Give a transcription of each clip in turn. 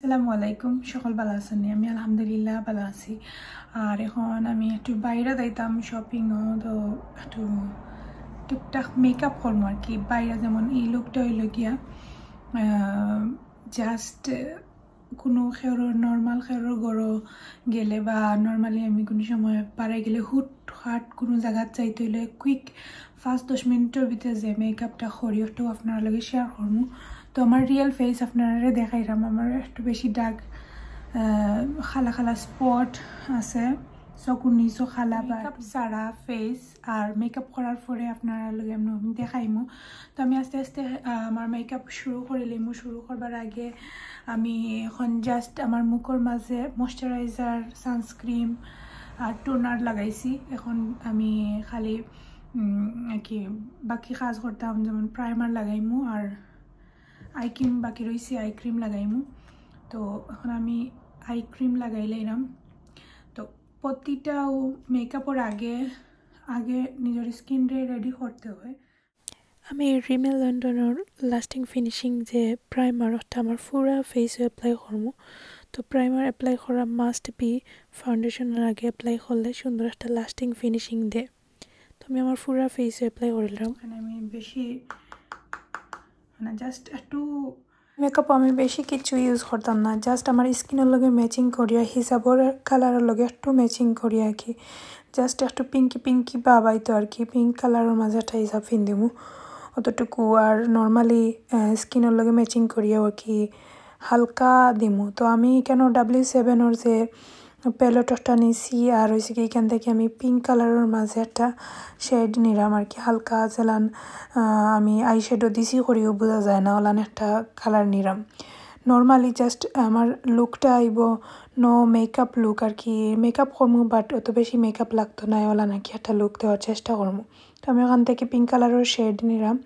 আসসালামু আলাইকুম সকল ভালো আছেন আমি আলহামদুলিল্লাহ ভালো আছি আর এখন আমি একটু বাইরে যাইতাম শপিং তো একটু টুকটাক মেকআপ করবো আর কি বাইরে যেমন এই লুকটা হইল গিয়া জাস্ট কোনো খেরোর নর্মাল খেরোর গড়ো গেলে বা নর্মালি আমি কোনো সময় পারে গেলে হুট হাট কোনো জায়গাত যাইতে হইলে কুইক 5-10 মিনিটের ভিতরে যে মেকআপটা করি ওটাও আপনার লগে শেয়ার করবো। তো আমার রিয়েল ফেস আপনারা দেখাইলাম আমার একটু বেশি দাগ খালা খালা স্পট আছে চকুর নিচও খালা বা সারা ফেস আর মেকআপ করার পরে আপনারা লগে আমি দেখাইমু। তো আমি আস্তে আস্তে আমার মেকআপ শুরু করিলিমু। শুরু করবার আগে আমি এখন জাস্ট আমার মুখের মাঝে ময়শ্চারাইজার সানস্ক্রিন আর টোনার লাগাইছি। এখন আমি খালি কি বাকি কাজ করতাম যেমন প্রাইমার লাগাইমু আর আই ক্রিম বাকি রয়েছে আই ক্রিম লাগাইমু। তো এখন আমি আই ক্রিম লাগাইলাম। তো প্রতিটাও মেকআপের আগে আগে নিজের স্কিন রেডি করতে হয়। আমি রিমেল লন্ডনের লাস্টিং ফিনিশিং যে প্রাইমার ওটা আমার পুরা ফেসে অ্যাপ্লাই করবো। তো প্রাইমার অ্যাপ্লাই করা মাস্ট বি ফাউন্ডেশনের আগে অ্যাপ্লাই করলে সুন্দর একটা লাস্টিং ফিনিশিং দেয়। তো আমি আমার পুরা ফেসে অ্যাপ্লাই করলাম। এখানে আমি বেশি মানে জাস্ট একটু মেকআপ আমি বেশি কিছু ইউজ করতাম না, জাস্ট আমার স্কিনের লগে ম্যাচিং করিয়া হিসাবের কালারের লগে একটু ম্যাচিং করিয়া আর কি জাস্ট একটু পিঙ্কি পিঙ্কি বাবাইতো আর কি পিঙ্ক কালারের মাঝে একটা হিসাব ফিন দিব অতটুকু। আর নর্মালি স্কিনের লগে ম্যাচিং করিয়াও আর কি হালকা দিমু। তো আমি কেন W7 যে প্যালেটটা নিছি আর হয়েছে কি এখান থেকে আমি পিঙ্ক কালারের মাঝে একটা শেড নিলাম আর কি হালকা জেলান আমি আই শ্যাডো দিছি করিও বোঝা যায় না ওলান একটা কালার নিলাম। নর্মালি জাস্ট আমার লুকটা আইব নো মেকআপ লুক আর কি মেকআপ করবো বাট অত বেশি মেকআপ লাগতো না ওলা নাকি একটা লুক দেওয়ার চেষ্টা করবো। তো আমি ওখান থেকে পিঙ্ক কালারের শেড নিলাম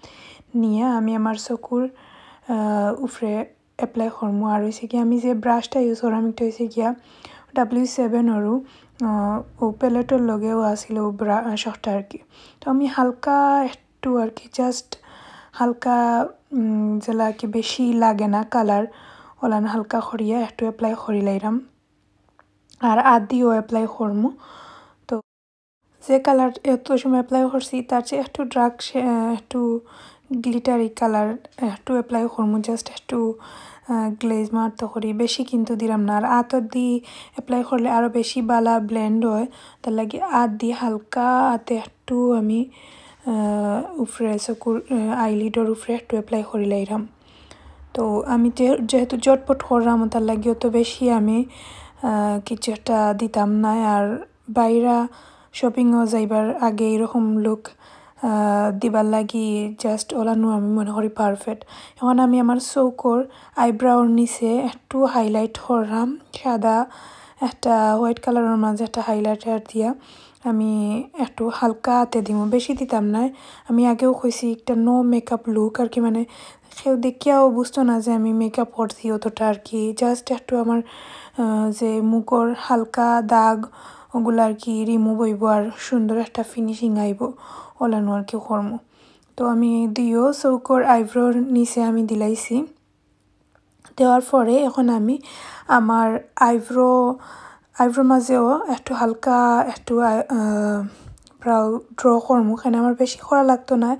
নিয়ে আমি আমার চকুর উপরে অ্যাপ্লাই করবো। আর হয়েছে কি আমি যে ব্রাশটা ইউজ করলাম এটা হয়েছে গিয়া W7 ও প্যালেটের লগেও আসছিল ব্রাশটা আর কি। তো আমি হালকা একটু আর কি জাস্ট হালকা যেলা কি বেশি লাগে না কালার ওলান হালকা করিয়া একটু অ্যাপ্লাই করি লাইলাম আর আদিও অ্যাপ্লাই করবো। তো যে কালার এত সময় অ্যাপ্লাই করছি তার চেয়ে একটু ডার্ক একটু গ্লিটারি কালার একটু অ্যাপ্লাই করবো জাস্ট একটু গ্লেজ মারতে করি বেশি কিন্তু দিলাম না। আর আতর দিয়ে অ্যাপ্লাই করলে আরও বেশি বালা ব্লেন্ড হয় তার লাগে আত দিয়ে হালকা আতে একটু আমি উপরে চকুর আইলিডর উপরে একটু অ্যাপ্লাই করি লাইলাম। তো আমি যেহেতু জটপট করলাম তার লাগিও তো বেশি আমি কিছু একটা দিতাম না। আর বাইরা শপিংও যাইবার আগে এরকম লুক দিবার লাগি জাস্ট ওলানো আমি মনে করি পারফেক্ট। এখন আমি আমার চৌকোর আইব্রাউর নিচে একটু হাইলাইট করলাম সাদা একটা হোয়াইট কালারের মাঝে একটা হাইলাইটার দিয়া আমি একটু হালকা হাতে দিব বেশি দিতাম না। আমি আগেও কইছি একটা নো মেকআপ লুক আর কি মানে কেউ দেখিয়াও বুঝতো না যে আমি মেকআপ করছি অতটা আর কি জাস্ট একটু আমার যে মুখর হালকা দাগ ওগুলো আর কি রিমুভ হইব আর সুন্দর একটা ফিনিশিং আইব ওলানো আর কি করবো। তো আমি দিও চৌকোর আইব্রোর নিচে আমি দিলাইছি দেওয়ার পরে এখন আমি আমার আইব্রোর মাঝেও একটু হালকা একটু ব্রাউ ড্র করবো। এখানে আমার বেশি করা লাগতো না,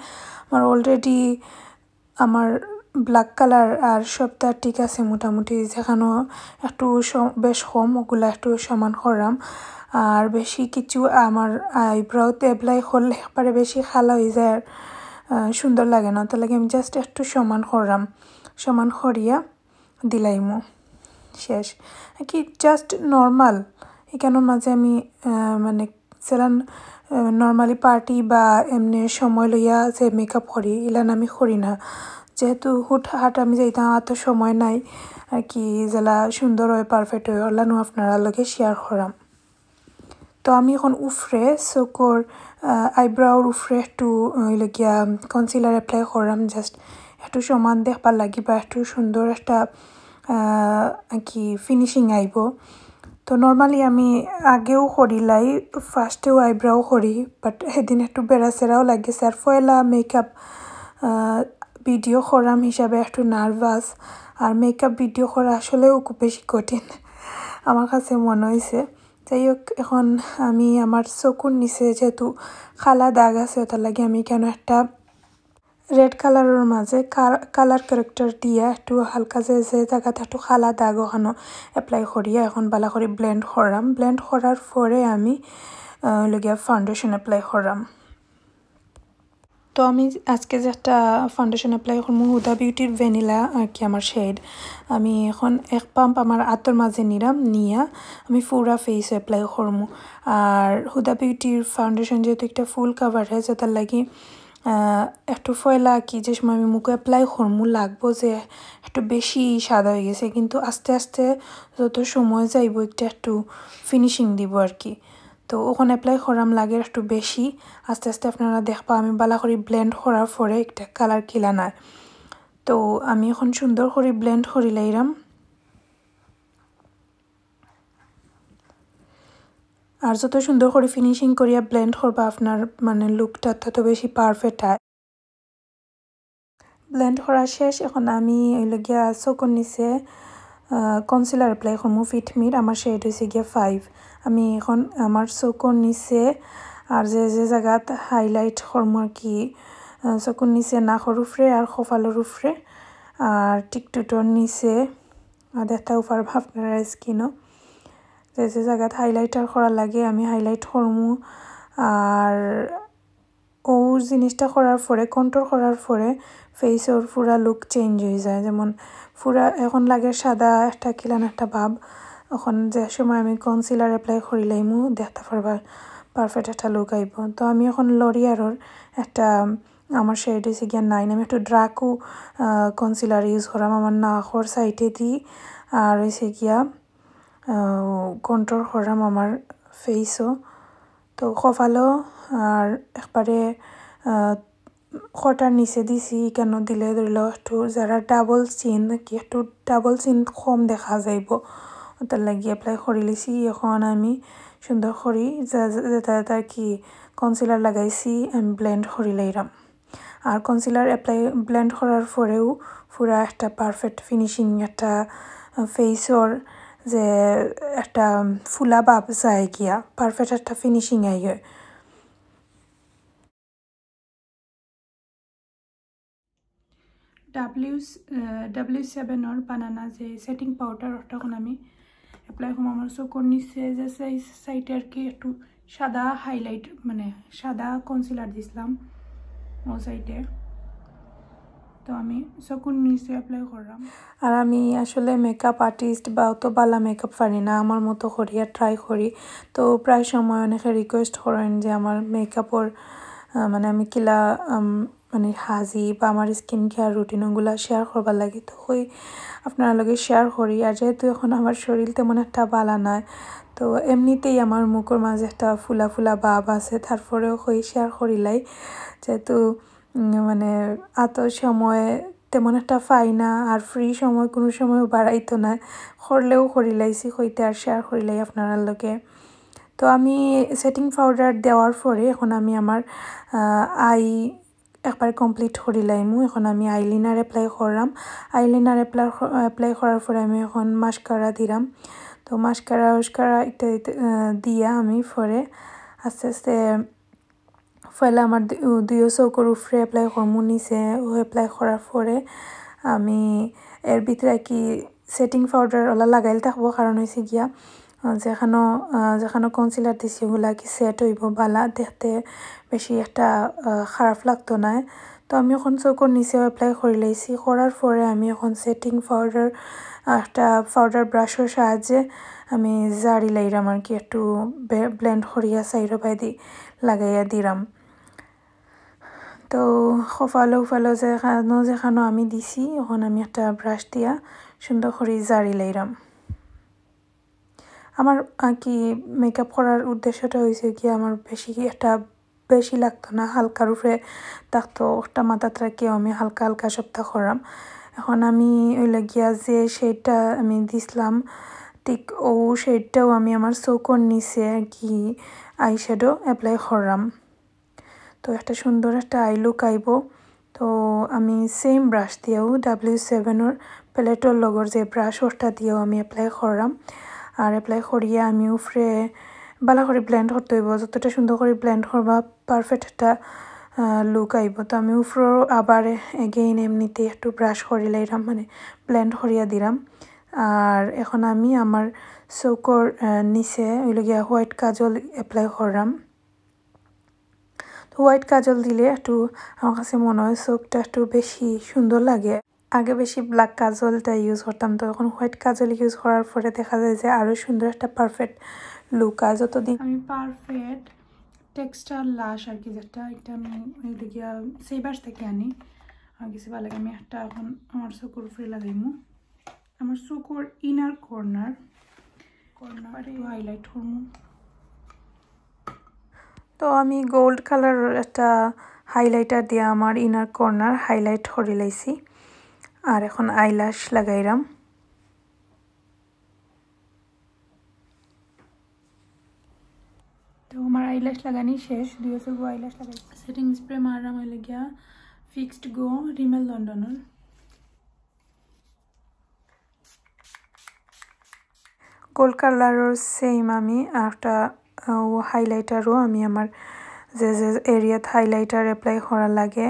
আমার অলরেডি আমার ব্ল্যাক কালার আর সবটা ঠিক আছে মোটামুটি যেখানে একটু বেশ কম ওগুলো একটু সমান করলাম। আর বেশি কিছু আমার আইব্রাউতে অ্যাপ্লাই করলে একবারে বেশি খালা হয়ে যায় আর সুন্দর লাগে না তার লাগে আমি জাস্ট একটু সমান করলাম সমান করিয়া দিলাইমু শেষ কি জাস্ট নর্মাল এখানোর মাঝে আমি মানে সেলান নর্মালি পার্টি বা এমনি সময় লইয়া যে মেকআপ করি এলান আমি করি না যেহেতু হুটহাট আমি যাইতাম এত সময় নাই আর কি যেলা সুন্দর হয় পারফেক্ট হয় ওলানো আপনারা লগে শেয়ার করাম। তো আমি এখন উফরে চোখর আইব্রাউর উফরে একটু গিয়া কনসিলার অ্যাপ্লাই করলাম জাস্ট একটু সমান দেখবার লাগি বা একটু সুন্দর একটা কি ফিনিশিং আইব। তো নর্মালি আমি আগেও করিলাই ফার্স্টেও আইব্রাও করি বাট সেদিন একটু বেড়া সেরাও লাগিয়েছে আর পয়লা মেকআপ ভিডিও করাম হিসাবে একটু নার্ভাস আর মেকআপ ভিডিও করা আসলেও খুব বেশি কঠিন আমার কাছে মনে হয়েছে যাই হোক এখন আমি আমার চকুর নিচে যেহেতু খালা দাগ আছে ওটার লাগে আমি কেন একটা রেড কালারের মাঝে কালার ক্যারেক্টার দিয়া একটু হালকা যে জায়গাতে একটু খালা দাগ ওখানে অ্যাপ্লাই করিয়া এখন বালা করে ব্লেন্ড করাম ব্লেন্ড করার পরে আমি লগিয়া ফাউন্ডেশন অ্যাপ্লাই করাম তো আমি আজকে যে একটা ফাউন্ডেশন অ্যাপ্লাই করবো হুদা বিউটির ভ্যানিলা আর কি আমার শেড আমি এখন এক পাম্প আমার আতর মাঝে নিলাম নিয়া আমি পুরা ফেস অ্যাপ্লাই করবো আর হুদা বিউটির ফাউন্ডেশন যেহেতু একটা ফুল কাভার হয় যেটার লাগি একটু ফয়লা কি যে সময় আমি মুখে অ্যাপ্লাই করবো লাগবো যে একটু বেশি সাদা হয়ে গেছে কিন্তু আস্তে আস্তে যত সময় যাইব একটু ফিনিশিং দিব আর কি তো ওখানে অ্যাপ্লাই করাম লাগে একটু বেশি আস্তে আস্তে আপনারা দেখবা আমি বালা করে ব্লেন্ড করার পরে একটা কালার কিলা না তো আমি এখন সুন্দর করে ব্লেন্ড করি লাইরাম আর যত সুন্দর করে ফিনিশিং করিয়া ব্লেন্ড করবা আপনার মানে লুকটা তত বেশি পারফেক্ট হয় ব্লেন্ড করা শেষ এখন আমি হইল গিয়া চকুর নিচে কনসিলার অ্যাপ্লাই করবো ফিটমির আমার শেড হয়েছে গিয়া 5 আমি এখন আমার চকুর নিচে আর যে জায়গাত হাইলাইট করবো আর কি চকুর নিচে নাকর উপরে আর কপালের উপরে আর টিকটুটোর নিচে আর দেখতে উপর আপনারা স্কিনও যে জায়গাত হাইলাইটার করা লাগে আমি হাইলাইট করবো আর ও জিনিসটা করার পরে কন্ট্রোল করার পরে ফেসের পুরা লুক চেঞ্জ হয়ে যায় যেমন পুরা এখন লাগে সাদা একটা কিলান একটা ভাব এখন যে সময় আমি কনসিলার অ্যাপ্লাই করিলাইমু দেখতে পারবা পারফেক্ট একটা লুক আইব তো আমি এখন লরিয়ারের একটা আমার শেড হয়েছে গিয়া 9 আমি একটু ড্রাকু কনসিলার ইউজ করাম আমার নাকর সাইডে দিই আর হয়েছে গিয়া কন্ট্রোল করাম আমার ফেসও তো কপালও আর একবারে খটার নিচে দিছি কেন দিলে ধরিল একটু যারা ডাবল চিন কি একটু ডাবল চিন কম দেখা যাইব ওটার লাগি অ্যাপ্লাই করে লিছি এখন আমি সুন্দর করি যেটা কি কনসিলার লাগাইছি আমি ব্লেন্ড করে লাইরাম আর কনসিলার অ্যাপ্লাই ব্লেন্ড করার পরেও পুরা একটা পারফেক্ট ফিনিশিং একটা ফেসর যে একটা ফুলা ভাব যায় গিয়া পারফেক্ট একটা ফিনিশিং আইয় W7 বানানা যে সেটিং পাউডার ওটা এখন আমি অ্যাপ্লাই করবো আমার চোখের নিচে যে সাইডে আর কি একটু সাদা হাইলাইট মানে সাদা কনসিলার দিছিলাম ও সাইডে তো আমি চোখের নিচে অ্যাপ্লাই করলাম আর আমি আসলে মেকআপ আর্টিস্ট বা অত বালা মেকআপ পারি না আমার মতো করি আর ট্রাই করি তো প্রায় সময় অনেকে রিকোয়েস্ট করেন যে আমার মেকআপর মানে আমি কিলা মানে হাজি বা আমার স্কিন কেয়ার রুটিনগুলো শেয়ার করবার লাগে তো ওই আপনার লগে শেয়ার করি আর যেহেতু এখন আমার শরীর তেমন একটা বালা নয় তো এমনিতেই আমার মুখের মাঝে একটা ফুলা ফুলা ভাব আছে তারপরেও ওই শেয়ার করিলাই যেহেতু মানে এত সময় তেমন একটা পাই না আর ফ্রি সময় কোনো সময় বাড়াইতো না করলেও করিলাইছি হইতে আর শেয়ার করিলাই আপনার লগে তো আমি সেটিং পাউডার দেওয়ার পরে এখন আমি আমার আই একবার কমপ্লিট করিলাইমু এখন আমি আইলাইনার অ্যাপ্লাই করলাম আইলাইনার অ্যাপ্লাই করার পরে আমি এখন মাস্কারা দিলাম তো মাস্কারা একটা দিয়া আমি পরে আস্তে আস্তে ফলে আমার দুইও চৌকোর উপরে অ্যাপ্লাই করবো নিচে ও অ্যাপ্লাই করার পরে আমি এর ভিতরে কি সেটিং পাউডার ওলা লাগাইল থাকবো কারণ হয়েছে গিয়া যেখানে কনসিলার দিছি ওগুলা কি সেট হইব বালা দেখতে বেশি একটা খারাপ লাগতো না তো আমি এখন চৌকোর নিচেও অ্যাপ্লাই করে লাইছি করার পরে আমি এখন সেটিং পাউডার একটা পাউডার ব্রাশের সাহায্যে আমি জারি লাইরাম আর কি একটু ব্লেন্ড করিয়া সাইডো বাইদি লাগাইয়া দিলাম তো কপালো যেখানো আমি দিছি এখন আমি একটা ব্রাশ দিয়া সুন্দর করে জারি লাইরাম আমার কি মেকআপ করার উদ্দেশ্যটা হয়েছে কি আমার বেশি লাগতো না হালকার উপরে থাকতো একটা মাথাত রাখি আমি হালকা হালকা সপ্তাহ করাম এখন আমি ওই লাগিয়া যে শেডটা আমি দিছিলাম ঠিক ও শেডটাও আমি আমার চৌকোর নিচে আর কি আই শ্যাডো অ্যাপ্লাই করলাম তো একটা সুন্দর একটা আই লুক আইব তো আমি সেম ব্রাশ দিয়েও W7-র প্যালেটর লগর যে ব্রাশ ওটা দিয়েও আমি অ্যাপ্লাই করলাম আর অ্যাপ্লাই করিয়ে আমি উপরে ভালো করে ব্লেন্ড করতে হইব যতটা সুন্দর করে ব্লেন্ড করবা পারফেক্ট একটা লুক আইব তো আমি উপরেও আবার এগেইন এমনিতে একটু ব্রাশ করে লাইলাম মানে ব্লেন্ড করিয়া দিলাম আর এখন আমি আমার চোখের নিচে ওইলগিয়া হোয়াইট কাজল অ্যাপ্লাই করলাম তো হোয়াইট কাজল দিলে একটু আমার কাছে মনে হয় চোখটা একটু বেশি সুন্দর লাগে আগে বেশি ব্ল্যাক কাজলটা ইউজ করতাম তো এখন হোয়াইট কাজল ইউজ করার পরে দেখা যায় যে আরও সুন্দর একটা পারফেক্ট লুক আর যতদিন আমি পারফেক্ট টেক্সচার লাশ আর কি যেটা এটা আমি ওইদিকে সেইবাস থেকে আনি আর কিছু ভালো লাগে আমি একটা এখন আমার চোখের উপরে লাগাইমু আমার চোখের ইনার কর্নার একটু হাইলাইট করবো তো আমি গোল্ড কালারের একটা হাইলাইটার দিয়ে আমার ইনার কর্নার হাইলাইট করে লাইছি আর এখন আইল্যাশ লাগাইলাম তো আমার আইল্যাশ লাগানি শেষ দুই গো আইল্যাশ লাগাই সেটিং স্প্রে মারলাম হইলে গিয়া ফিক্সড গো রিমেল লন্ডনের গোল্ড কালারের সেম আমি একটা হাইলাইটারও আমি আমার যে যে এরিয়াত হাইলাইটার অ্যাপ্লাই করা লাগে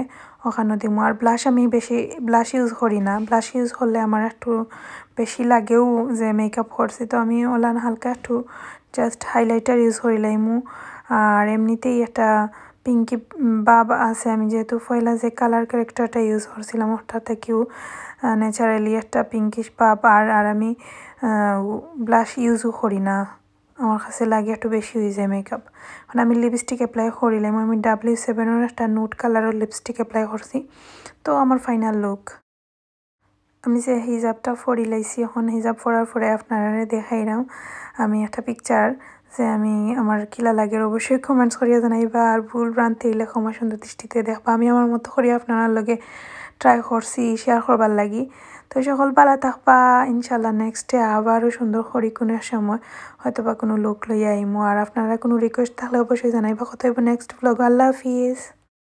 ওখানে দিমু আর ব্লাশ আমি বেশি ব্লাশ ইউজ করি না ব্লাশ ইউজ করলে আমার একটু বেশি লাগেও যে মেকআপ করছি তো আমি ওলান হালকা একটু জাস্ট হাইলাইটার ইউজ করি লাইমু আর এমনিতেই একটা পিঙ্কি বাব আছে আমি যেহেতু পয়লা যে কালার ক্যারেক্টারটা ইউজ করছিলাম ওটা থেকেও ন্যাচারালি একটা পিঙ্কিশ বাব আর আমি ব্লাশ ইউজও করি না আমার কাছে লাগে একটু বেশি হয়ে যায় মেকআপ এখন আমি লিপস্টিক অ্যাপ্লাই করিলাম আমি W7-এর একটা নুট কালারের লিপস্টিক অ্যাপ্লাই করছি তো আমার ফাইনাল লুক আমি যে হিজাবটা পরি লাইছি এখন হিজাব পরার পরে আপনারা দেখাইলাম আমি একটা পিকচার যে আমি আমার কিলা লাগে অবশ্যই কমেন্টস করিয়া জানাইবা আর ভুল ভ্রান্তি হইলে ক্ষমা সুন্দর দৃষ্টিতে দেখবা আমি আমার মতো করি আপনার লগে ট্রাই করছি শেয়ার করবার লাগি তো সকল ভালো থাকবা ইনশাল্লাহ নেক্সটে আবারও সুন্দর করি কোনো সময় হয়তো বা কোনো লোক লইয়া আইমো আর আপনারা কোনো রিকোয়েস্ট থাকলে অবশ্যই জানাইবা কথা হইব নেক্সট ব্লগ আল্লাহ হাফিজ